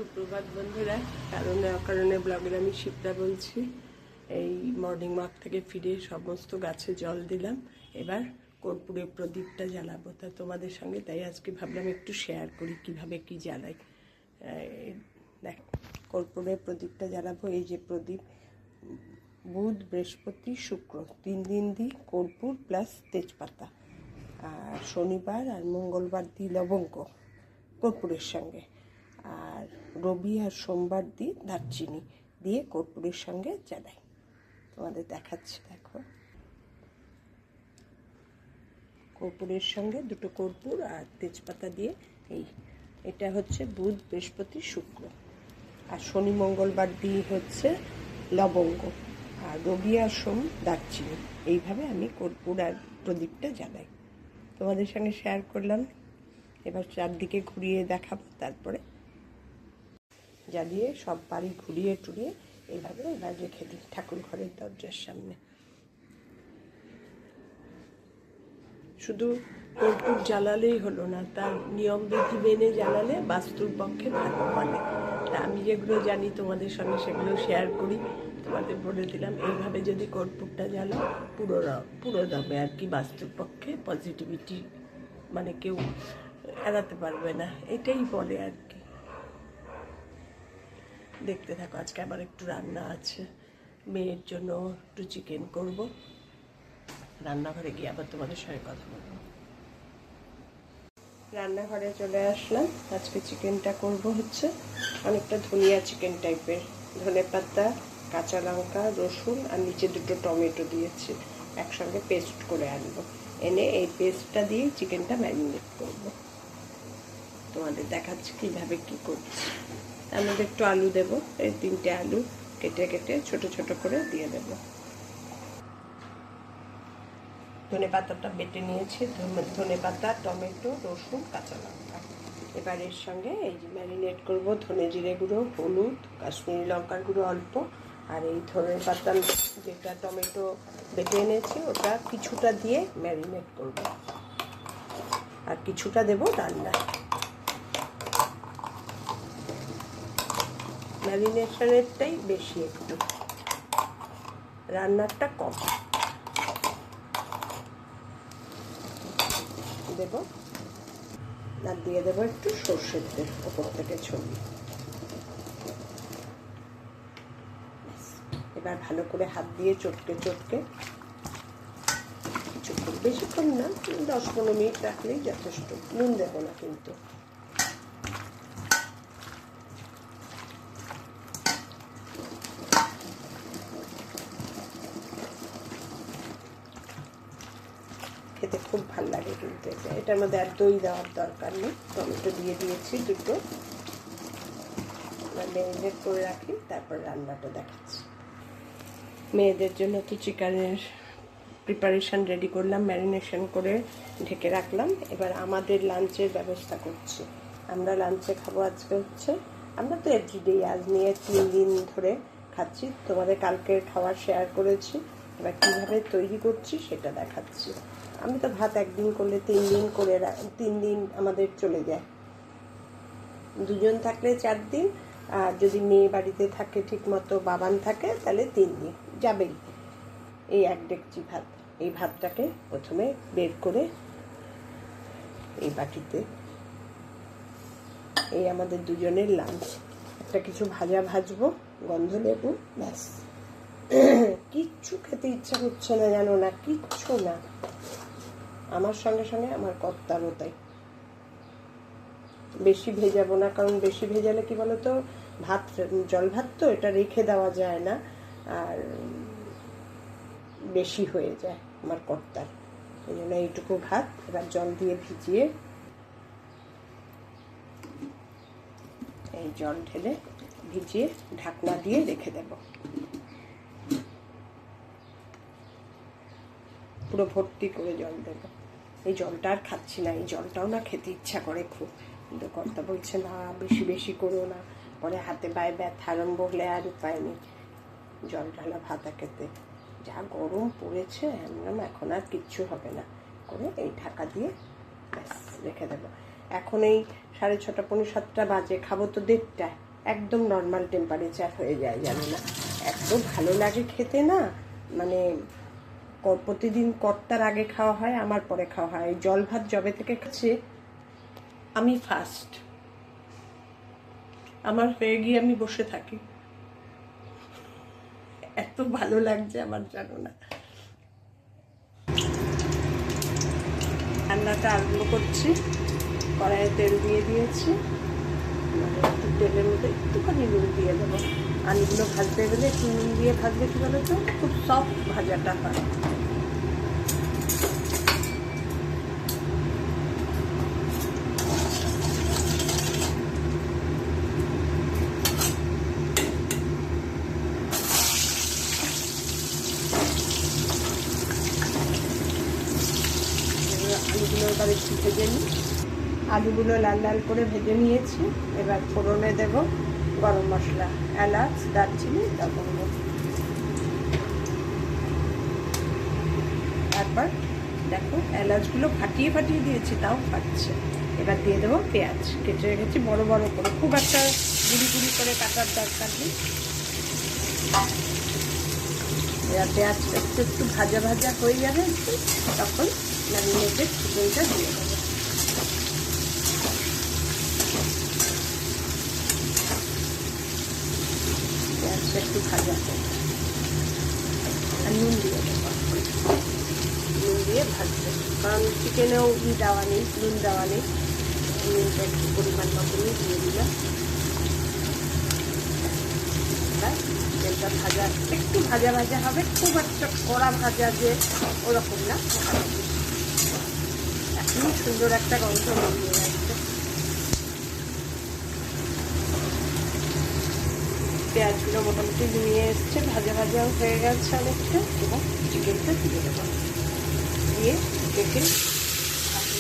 সুপ্রভাত বন্ধুরা, কারণে অকারণে ব্লগের আমি শিপ্রা বলছি। এই মর্নিং ওয়াক থেকে ফিরে সমস্ত গাছে জল দিলাম। এবার কর্পূরের প্রদীপটা জ্বালাবো, তা তোমাদের সঙ্গে তাই আজকে ভাবলাম একটু শেয়ার করি কিভাবে কি জ্বালাই। দেখো, কর্পূরের প্রদীপটা জ্বালাবো। এই যে প্রদীপ, বুধ বৃহস্পতি শুক্র 3 দিন দিই কর্পূর প্লাস তেজপাতা, আর শনিবার আর মঙ্গলবার দিই লবঙ্গ কর্পূরের সঙ্গে, আর রবি আর সোমবার দিই দারচিনি দিয়ে কর্পূরের সঙ্গে জ্বালাই। তোমাদের দেখাচ্ছি, দেখো, কর্পূরের সঙ্গে 2টো কর্পূর আর তেজপাতা দিয়ে এটা হচ্ছে বুধ বৃহস্পতি শুক্র, আর শনি মঙ্গলবার দিই হচ্ছে লবঙ্গ, আর রবি আর সোম দারচিনি। এইভাবে আমি কর্পূর আর প্রদীপটা জ্বালাই, তোমাদের সঙ্গে শেয়ার করলাম। এবার চারদিকে ঘুরিয়ে দেখাবো, তারপরে জ্বালিয়ে সব বাড়ি ঘুরিয়ে টুরিয়ে এইভাবে এবার রেখে দিই ঠাকুর ঘরের দরজার সামনে। শুধু কর্পূর জ্বালালেই হলো না, তার নিয়ম বিধি মেনে জ্বালালে বাস্তুর পক্ষে ভালো বলে। তা আমি যেগুলো জানি তোমাদের সঙ্গে সেগুলো শেয়ার করি, তোমাদের বলে দিলাম। এইভাবে যদি কর্পূরটা জ্বালো পুরো দমে আর কি, বাস্তুর পক্ষে পজিটিভিটি মানে কেউ এড়াতে পারবে না, এটাই বলে আর কি। দেখতে থাকো, আজকে আবার একটু রান্না আছে, মেয়ের জন্য একটু চিকেন করব। রান্নাঘরে গিয়ে আবার তোমাদের সঙ্গে কথা বলবো। রান্নাঘরে চলে আসলাম। আজকে চিকেনটা করব হচ্ছে অনেকটা ধনিয়া চিকেন টাইপের, ধনে পাতা, কাঁচা লঙ্কা, রসুন আর নিচে 2টো টমেটো দিয়েছি, একসঙ্গে পেস্ট করে আনবো। এনে এই পেস্টটা দিয়ে চিকেনটা ম্যারিনেট করব। তোমাদের দেখাচ্ছি কীভাবে কী করছি। তার মধ্যে একটু আলু দেবো, এই 3টে আলু কেটে কেটে ছোট ছোট করে দিয়ে দেবো। ধনে পাতাটা বেটে নিয়েছি, ধনে পাতা, টমেটো, রসুন, কাঁচা লঙ্কা। এবার এর সঙ্গে এই যে ম্যারিনেট করব, ধনে জিরে গুঁড়ো, হলুদ, কাশ্মীরি লঙ্কার গুঁড়ো অল্প, আর এই ধনে পাতা যেটা টমেটো বেটে এনেছি ওটা কিছুটা দিয়ে ম্যারিনেট করব, আর কিছুটা দেবো রান্না। ম্যারিনেশনেরটাই বেশি, একটু রান্নারটা কম দেব। আর দিয়ে দেবো একটু সর্ষের তেল ওপর থেকে ছড়িয়ে। এবার ভালো করে হাত দিয়ে চটকে চটকে কিছুক্ষণ, বেশিক্ষণ না, 10-15 মিনিট রাখলেই যথেষ্ট। নুন দেবো না কিন্তু। খেতে খুব ভালো লাগে কিন্তু এটার মধ্যে আর দই দেওয়ার দরকার নেই। টমেটো দিয়ে দিয়েছি 2টো, ম্যারিনেট করে রাখি, তারপর রান্নাটা দেখাচ্ছি। মেয়েদের জন্য তো চিকেনের প্রিপারেশান রেডি করলাম, ম্যারিনেশন করে ঢেকে রাখলাম। এবার আমাদের লাঞ্চের ব্যবস্থা করছি। আমরা লাঞ্চে খাবো আজকে হচ্ছে, আমরা তো এভরিডে আজ নিয়ে 3 দিন ধরে খাচ্ছি, তোমাদের কালকের খাবার শেয়ার করেছি। এবার কীভাবে তৈরি করছি সেটা দেখাচ্ছি। আমি তো ভাত একদিন করলে 3 দিন করে 3 দিন আমাদের চলে যায়। 2জন থাকলে 4 দিন, আর যদি মেয়ে বাড়িতে থাকে ঠিক মতো, বাবান থাকে, তাহলে 3 দিন যাবেই। এই 1 ডেকচি ভাত, এই ভাতটাকে প্রথমে বের করে এই বাটিতে, এই আমাদের 2জনের লাঞ্চ। একটা কিছু ভাজা ভাজবো, গন্ধ লেবু, ব্যাস। কিচ্ছু খেতে ইচ্ছা করছে না, জানো না, কিচ্ছু না। আমার সঙ্গে সঙ্গে আমার কর্তারও তাই। বেশি ভেজাবো না, কারণ বেশি ভেজালে কি বলতো, ভাত জল ভাত তো, এটা রেখে দেওয়া যায় না, আর বেশি হয়ে যায় আমার কর্তার। এই জন্য এইটুকু ভাত এবার জল দিয়ে ভিজিয়ে, এই জল ঢেলে ভিজিয়ে ঢাকনা দিয়ে রেখে দেব। পুরো ভর্তি করে জল দেবো। এই জলটা আর খাচ্ছি না, এই জলটাও না খেতে ইচ্ছা করে খুব, কিন্তু কর্তা বলছে না বেশি বেশি করো না, পরে হাতে পায়ে ব্যথা আরম্ভ হলে আর উপায় নেই। জল ঢালা ভাত খেতে যা গরম পড়েছে, এখন আর কিচ্ছু হবে না করে এই ঢাকা দিয়ে ব্যাস রেখে দেবো। এখন এই 6:30 পৌনে 7টা বাজে, খাবো তো 1:30টায়। একদম নর্মাল টেম্পারেচার হয়ে যায়, জানি না এত ভালো লাগে খেতে না। মানে প্রতিদিন কর্তার আগে খাওয়া হয়, আমার পরে খাওয়া হয়। জল ভাত জবে থেকে খাচ্ছি আমি ফার্স্ট, আমার হয়ে গিয়ে আমি বসে থাকি, এত ভালো লাগছে আমার, জানো না। রান্নাটা আরম্ভ করছি। কড়াইয়ে তেল দিয়ে দিয়েছি, মানে একটু তেলের মধ্যে একটুখানি নুন দিয়ে দেবো। আলুগুলো ভাজতে গেলে একটু নুন দিয়ে ভাজলে কি বলো তো, খুব সফট ভাজাটা হয়। আলুগুলো এবার একটু ভেজে নিই। আলুগুলো লাল লাল করে ভেজে নিয়েছি। এবার ফোড়নে দেব গরম মশলা, এলাচ, দারচিনি, লবঙ্গ। তারপর দেখো এলাচগুলো ফাটিয়ে ফাটিয়ে দিয়েছি, তাও ফাটছে। এবার দিয়ে দেবো পেঁয়াজ, কেটে রেখেছি বড় বড় করে, খুব একটা গুঁড়ি গুঁড়ি করে কাটার দরকার নেই। এবার পেঁয়াজটা একটু ভাজা ভাজা হয়ে যাবে, তখন ম্যারিনেটেড চিকেনটা দিয়ে দেবো। পেঁয়াজটা একটু ভাজা করে আর নুন দিয়ে দেবো, নুন দিয়ে ভাজবে, কারণ চিকেনেও দেওয়া নেই, নুন দেওয়া নেই। নুনটা একটু পরিমাণ মতনই দিয়ে দিলাম। চিকেনটা ভাজা একটু ভাজা ভাজা হবে, খুব একটা কড়া ভাজা যে ওরকম না। এখনই সুন্দর একটা গন্ধ বেরিয়ে যাচ্ছে। পেঁয়াজগুলো মোটামুটি নিয়ে এসছে, ভাজা ভাজাও হয়ে গেছে অনেকটা। এবার চিকেনটা দিয়ে দেবো, দিয়ে দেখে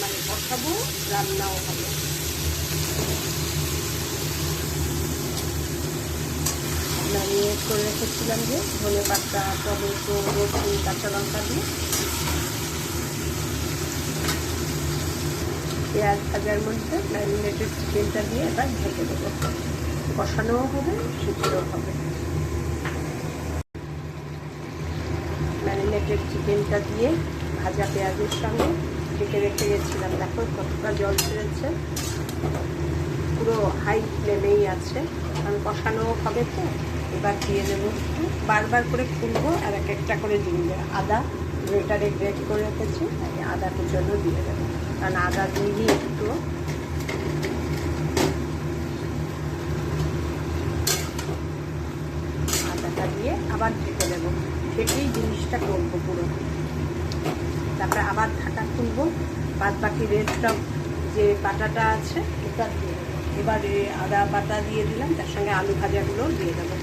মানে কষাবো, রান্নাও হবে। ম্যারিনেট করে রেখেছিলাম যে ধনে পাতা, টমেটো, রসুন, কাঁচা লঙ্কা দিয়ে। পেঁয়াজ ভাজার মধ্যে ম্যারিনেটেড চিকেনটা দিয়ে এবার ঢেকে দেবো, কষানোও হবে, সিদ্ধও হবে। ম্যারিনেটেড চিকেনটা দিয়ে ভাজা পেঁয়াজের সঙ্গে ঢেকে রেখে গেছিলাম। দেখো কতটা জল ছেড়েছে, পুরো হাই ফ্লেমেই আছে, কারণ কষানোও হবে তো। এবার দিয়ে দেবো, বারবার করে খুলবো আর এক একটা করে দিয়ে আদা গ্রেটারে গ্রেট করে রেখেছি, আদা কুচনো দিয়ে দেবো, কারণ আদা দিয়েই একটু আদাটা দিয়ে আবার ঢেকে দেবো। ঢেকেই জিনিসটা করবো পুরো, তারপরে আবার ঢাকা খুলবো। বাদ বাকি রেস্টটা যে বাটাটা আছে ওটা দিয়ে দেবো। এবার আদা বাটা দিয়ে দিলাম, তার সঙ্গে আলু ভাজাগুলো দিয়ে দেবো,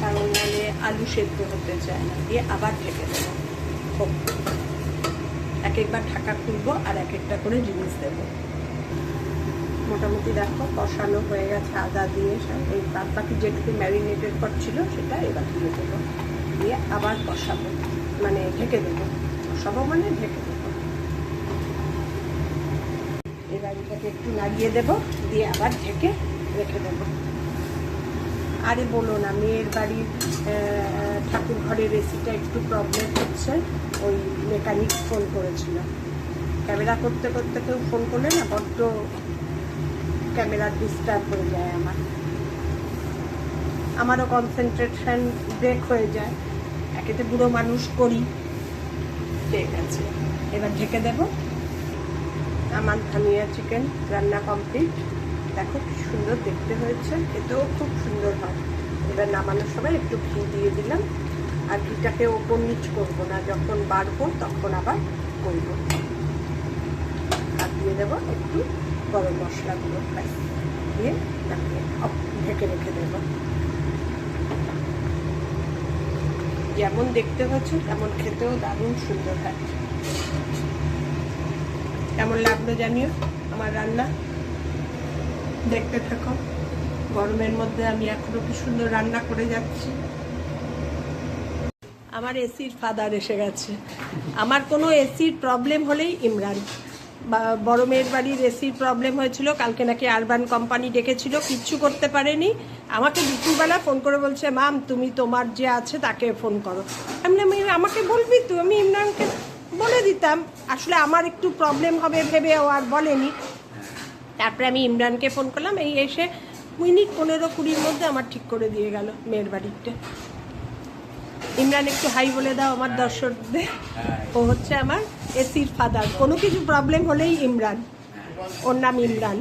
কারণ মানে আলু সেদ্ধ হতে চায় না। দিয়ে আবার ঢেকে দেবো, এক একবার ঢাকা খুলবো আর এক একটা করে জিনিস দেবো। মোটামুটি দেখো কষানো হয়ে গেছে আদা দিয়ে। এই বাদ বাকি যেটুকু ম্যারিনেটেড করছিল সেটা এবার দিয়ে দেবো, দিয়ে আবার কষাবো, মানে ঢেকে দেবো। কষাবো মানে ঢেকে দেবো। এবার এটাকে একটু নাড়িয়ে দেবো, দিয়ে আবার ঢেকে রেখে দেবো। আরে বলো না, মেয়ের বাড়ির ঠাকুর ঘরের এসিটা একটু প্রবলেম হচ্ছে। ওই মেকানিক ফোন করেছিল। ক্যামেরা করতে করতে কেউ ফোন করলে না বড্ড ক্যামেরা ডিস্টার্ব হয়ে যায়, আমারও কনসেন্ট্রেশন ব্রেক হয়ে যায়। একেতে বুড়ো মানুষ করি। ঠিক আছে, এবার ঢেকে দেব। আমার ধনিয়া চিকেন রান্না কমপ্লিট। দেখো কি সুন্দর দেখতে হয়েছে, খেতেও খুব সুন্দর হয়। এবার নামানোর সময় একটু ঘি দিয়ে দিলাম, আর ঘিটাকে ওপর নিচ করবো না, যখন বাড়বো তখন আবার করবো। আর দিয়ে দেবো একটু গরম মশলাগুলো ফ্রাই দিয়ে ঢেকে রেখে দেবো। যেমন দেখতে হচ্ছে তেমন খেতেও দারুণ সুন্দর হয়। কেমন লাগলো জানিও আমার রান্না, দেখতে থাকো। গরমের মধ্যে আমি এখনো কি সুন্দর রান্না করে যাচ্ছি। আমার এসির ফাদার এসে গেছে। আমার কোনো এসির প্রবলেম হলেই ইমরান, বড় মেয়ের বাড়ির এসির প্রবলেম হয়েছিল, কালকে নাকি আরবান কোম্পানি ডেকেছিল, কিচ্ছু করতে পারেনি। আমাকে দুপুরবেলা ফোন করে বলছে, মাম তুমি তোমার যে আছে তাকে ফোন করো। আমি আমাকে বলবি তো, আমি ইমরানকে বলে দিতাম, আসলে আমার একটু প্রবলেম হবে ভেবে ও আর বলেনি। তারপরে আমি ইমরানকে ফোন করলাম, এই এসে মিনিট 15-20 মধ্যে আমার ঠিক করে দিয়ে গেল মেয়ের বাড়িতে। ইমরান একটু হাই বলে দাও আমার দর্শকদের। ও হচ্ছে আমার এসির ফাদার, কোনো কিছু প্রবলেম হলেই ইমরান, ওর নাম ইমরান।